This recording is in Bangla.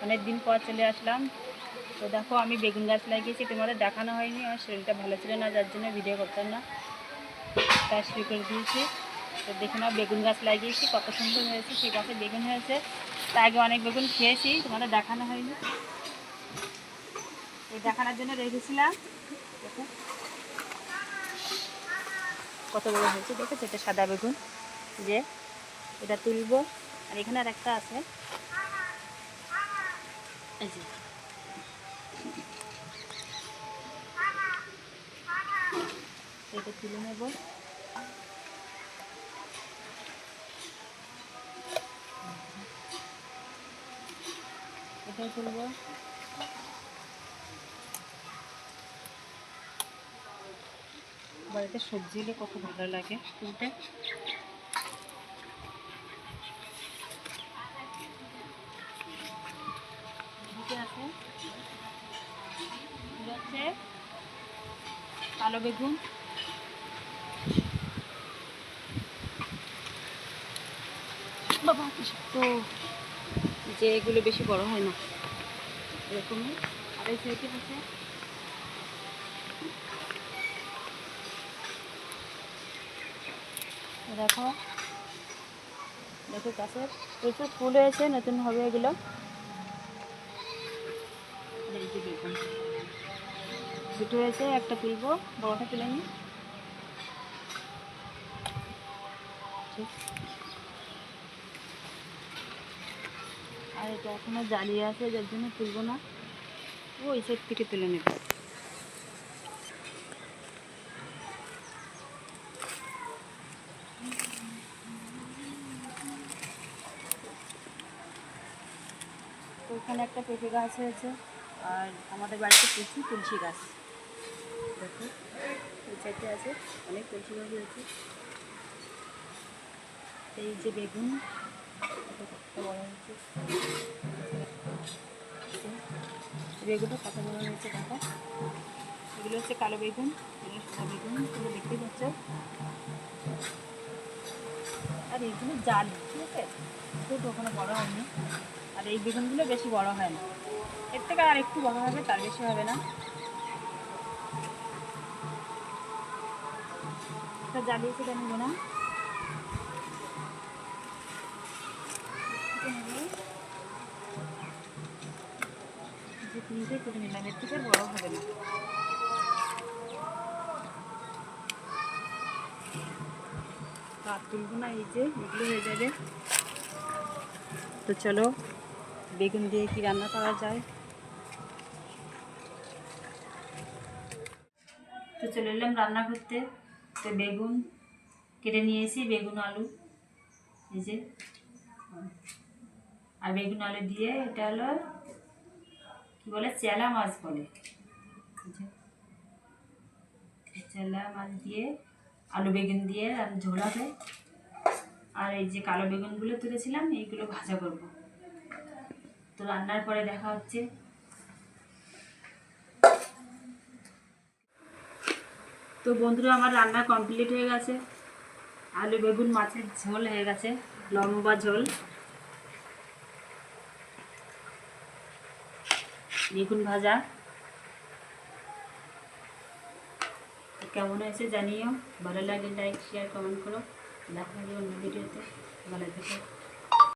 অনেক দিন পর চলে আসলাম। তো দেখো আমি বেগুন গাছ লাগিয়েছি, তোমাদের দেখানো হয়নি, আমার শরীরটা ভালো ছিল না, যার জন্য ভিডিও করতাম না, তাই শুরু করে দিয়েছি। তো দেখে নাও বেগুন গাছ লাগিয়েছি, কত সুন্দর হয়েছে, সেই গাছে বেগুন হয়েছে। তার আগে অনেক বেগুন খেয়েছি, তোমাদের দেখানো হয়নি, এই দেখানোর জন্য রেখেছিলাম। দেখো কত বড় হয়েছে, দেখেছো? এটা সাদা বেগুন, যে এটা তুলবো। আর এখানে আর একটা আছে, এই যে এটা তুলে নেব। এটাই তুলবো। বাড়িতে সবজি হলে কত ভালো লাগে তুলতে। আছে হচ্ছে কালো বেগুন, বাবা তো যে এগুলো বেশি বড় হয় না, এরকমই। আর এই সাইডে আছে দেখো, দেখো গাছের প্রচুর ফুল হয়েছে, নতুন হবে এগুলো। এই যে বেগুন দুটো হয়েছে, একটা তুলবো, বড়টা তুলে নিই। আর এটা এখনো জ্বালিয়ে আছে, যার জন্য তুলবো না, ওই সাইড থেকে তুলে নেব। তো এখানে একটা পেঁপে গাছ হয়েছে, আর আমাদের বাড়িতে প্রচুর তুলসী গাছ, দেখো ওই সাইডে আছে, অনেক তুলসী গাছ হয়েছে। এই যে বেগুন বড় হয়েছে, বেগুনটা কত বড় হয়েছে দেখো। এগুলো হচ্ছে কালো বেগুন, এগুলো সাদা বেগুন, এগুলো দেখতে পাচ্ছ। আর এইগুলো জালি, ঠিক আছে, খুব কখনো বড় হয়নি। আর এই বেগুনগুলো বেশি বড় হয় না, এর থেকে আর একটু বড় হবে, তার বেশি হবে না। এটা জ্বালিয়েছে কেন না, যে তিনটেই করে নিলাম, এর থেকে বড় হবে না। আর তুলবো না, এই যে এগুলো হয়ে যাবে। তো চলো বেগুন দিয়ে কি রান্না করা যায়। তো চলে এলাম রান্না করতে। তো বেগুন কেটে নিয়েছি, বেগুন আলু, এই যে, আর বেগুন আলু দিয়ে, এটা হলো কি বলে, চেলা মাছ বলে, চেলা মাছ দিয়ে আলু বেগুন দিয়ে ঝোল হবে। আর এই যে কালো বেগুনগুলো তুলেছিলাম, এইগুলো ভাজা করব। তো রান্নার পরে দেখা হচ্ছে। তো বন্ধুরা আমার রান্না কমপ্লিট হয়ে গেছে, আলু বেগুন মাছের ঝোল হয়ে গেছে, লম্বা ঝোল। বেগুন ভাজা কেমন হয়েছে জানিও, ভালো লাগে লাইক শেয়ার কমেন্ট করো, দেখা হবে অন্য ভিডিওতে, ভালো থেকো।